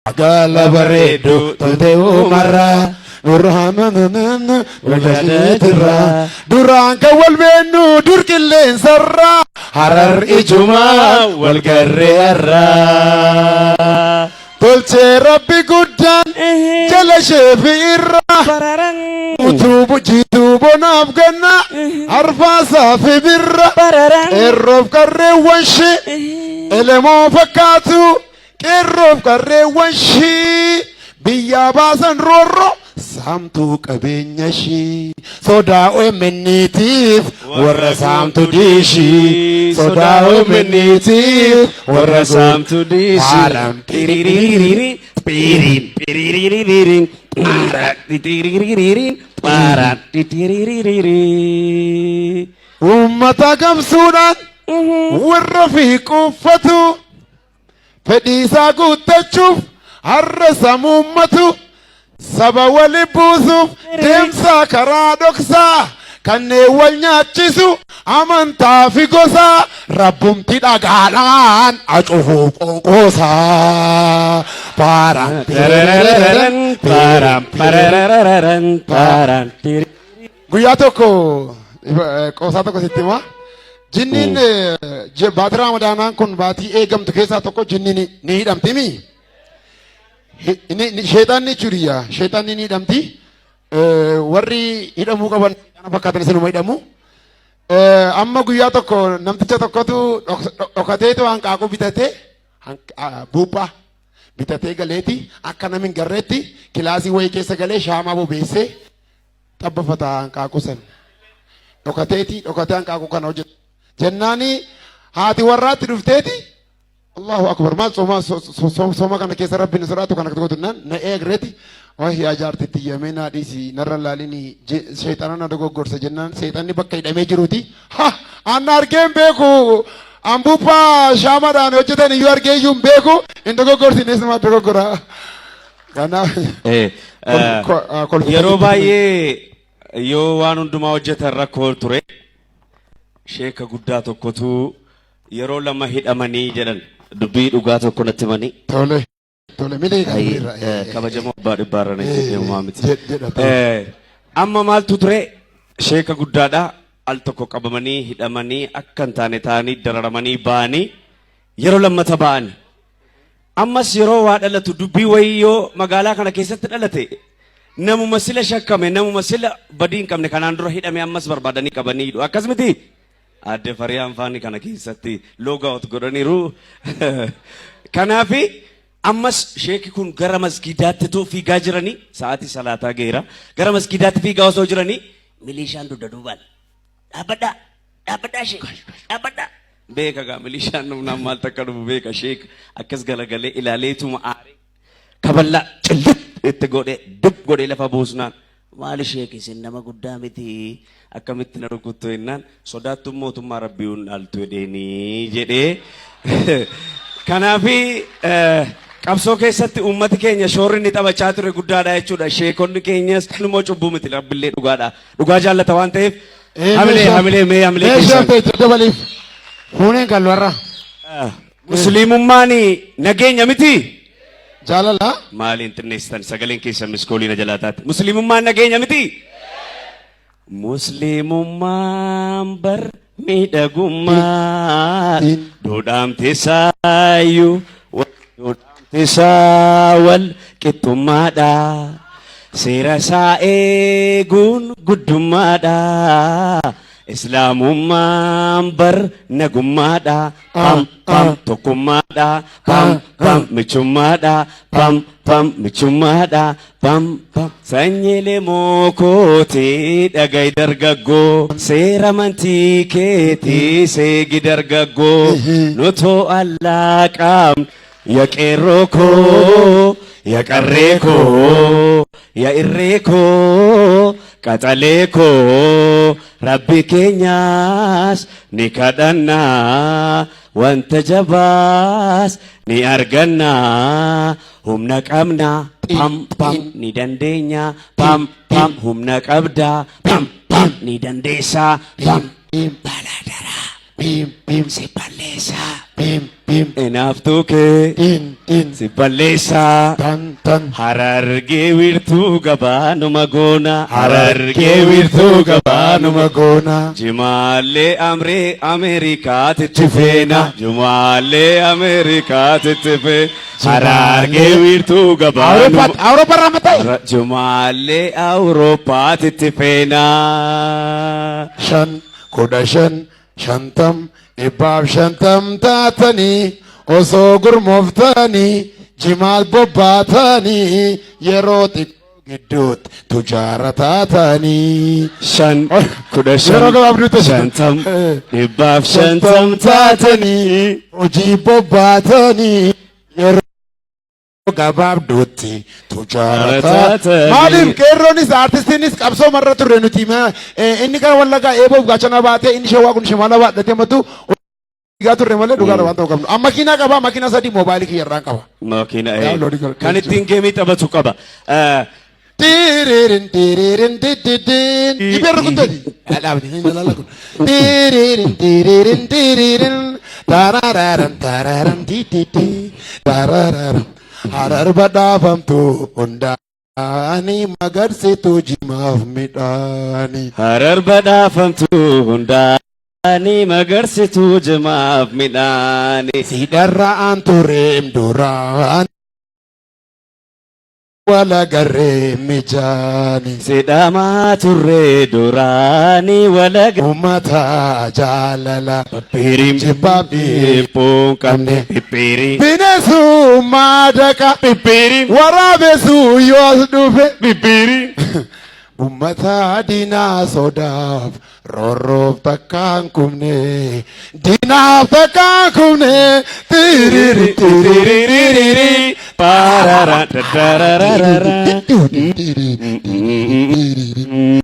Agala bareedu toltee uumarraa nurraananana wajaajitirraa duraan kan wal beennu dur qilleensarraa harar ijumaa wal garreerraa tolchee rabbi guddaan jala sheefi irraa utubu jiituu bonaaf ganna arfaasaa fi birra eerroof qarreewwan shee elemoo fakkaatu qeerroof qarreewwan shii biyyaa baasan roorro saamtuu qabeenya shii sodaa OMN'tiif warra saamtu diishii sodaa OMN'tiif warra saamtu diishii haaram piririiririn pirin piririiririn piririiririn paran piririiririn ummata gamsuudhaan warra fi quuffatu fedhiisaa guuttachuuf har'a samuummatu saba wali buusuuf deemsaa karaa dhoksaa kanneen wal nyaachisu amantaa fi gosaa rabbumti dhagaadhaan acufuuf qoonqoosaa paaraan paaraan guyyaa tokko qoosaa tokko sitti himaa jinniin baatii ramadaanaan kun baatii eegamtu keessaa tokko jinniin ni hidhamtimi. Sheexanni churiya sheexanni ni hidhamti warri hidhamuu qaban fakkaatan isinuma hidhamu. Amma guyyaa tokko namticha tokkotu dhokateetu hanqaaquu bitatee buuphaa bitatee galeeti akka namni hin garreetti kilaasii wayii keessa galee shaamaa bobeessee xabbafata hanqaaquu san dhokatee hanqaaquu kana hojjetu. Jennaani haati warraatti dhufteeti Allahu akbar maal sooma kana keessa rabbiin sodaatu kana gootunnaan na eegreeti wahi ajaartitti yamee naa dhiisi narra laalini sheexana na dogoggorsa jennaan seexanni bakka hidhamee jiruuti ha anna argeen beeku ambuuphaa shaamaadhaan hojjetan iyyuu argee iyyuu hin beeku hin dogoggorsinees nama dogoggora kanaaf yeroo baay'ee yoo waan hundumaa hojjetan rakkoo ture sheeka guddaa tokkotu yeroo lama hidhamanii jedhan dubbii dhugaa tokko natti himanii tole milee kabajamoo abbaa dhibbaarrana uumaa miti amma maaltu ture sheeka guddaadha al tokko qabamanii hidhamanii akka hin taane ta'anii dararamanii ba'anii yeroo lammata ba'an ammas yeroo waa dhalatu dubbii wayii yoo magaalaa kana keessatti dhalate namuma sila shakkame namuma sila badii hin qabne kanaan dura hidhame ammas barbaadanii qabanii hidhu akkas miti. Adde Fariyaan faani kana keessatti loogaawut godhaniiru. Kanaafi ammas sheeki kun gara masgiidaatti fiigaa jiranii sa'aatii salaataa geera gara masgiidaatti fiigaa osoo jiranii milishaan dugda duubaan dhaabbadhaa sheek dhaabbadhaa beeka gaa milishaan namnaan maal takka dhufu beeka sheek akkas galagalee ilaaleetuma aaree kaballaa cillit itti godhee dub godhee lafa buusnaan maali sheek isin nama guddaa miti akkamitti na rukuttu jennaan sodaattu mootummaa rabbiin dhaaltu jedheenii jedhee kanaafi qabsoo keessatti uummati keenya shoorri ni taphachaa ture guddaadha jechuudha sheekonni keenyas immoo cubbuu miti rabbillee dhugaa jaallata waan ta'eef hamilee mee hamilee dabaliif fuuneen kan warra musliimummaan nageenya miti jaalala maaliin xinneessitan sagaleen keessan miskooliina jalaataatti musliimummaan nageenya miti musliimummaan bar miidhagummaa doodhaamteessaayyuu doodhaamteessaa wal qixxummaadha seera isaa eeguun guddummaadha islaamummaan bar nagummaadha pam pam tokkummaadha pam pam michummaadha pam pam michummaadha pam pam sanyiilee mookootii dhagay dargaggoo seera amantii keetii seegi dargaggoo nutoo allaaqaam ya qeerroo koo ya qarree koo ya irree koo qaxalee koo rabbi keenyaas ni kadhannaa wanta jabaas ni argannaa humna qabnaa pam pam ni dandeenya pam pam humna qabdaa pam pam ni dandeessaa pam pim baladara pim pim si balleessaa Bim bim. Inaaftuu kee In. si balleessaa. Tan. Harargee wiirtuu gabaanuma goona. Harargee wiirtuu gabaanuma goona. Jimaallee amree Ameerikaatitti feena. Jimaallee Ameerikaatitti feena. Harargee wiirtuu gabaanuma. Awurooppaa irraa mataa. Jimaallee Awurooppaatitti feena. 5 shantam ibbaaf shantam taatanii osoo gurmooftanii jimaal bobbaatanii yeroo xiqqoo gidduutti tujaara taatanii. 5 Yeroo gabaabduutti shantam ibbaaf shantam taatanii hojii bobbaatanii yeroo gabaabduutti tujaara taatanii. Maaliif qeerroonis artistiinis qabsoo marra turre nuti inni kan wallagaa eeboof gaachana baatee inni shawaa kun shimala baadhatee matu gaa turre malee dhugaadha waan ta'uu qabnu. Amma makiinaa qaba makiinaa sadii moobaayilii kiyyarraan qaba. Makiina kan ittiin geemii taphatu qaba. Tiririn tiririn titirin. Ibeerri kun tadi. Dhaabni hin lala kun. Tiririn tiririn tiririn. Tarararan tararan tititi. Tarararan. Harar badhaafamtu hundaani magarsitu jimaaf midhaani. Harar badhaafamtu hundaani magarsitu jimaaf midhaani. Sidarraan tureem duraan wala garree mijaani. Sidhamaa turree duraani wala Uummata jaalala Pippirim jibbaaf dhiphuun qabne pippirim bineensummaa daqa pippirim waraabessuu yoos dhufe pippirim uummata diinaa sodaaf roorroof takkaan kumne diinaaf takkaan kumne tiriri tiriri parara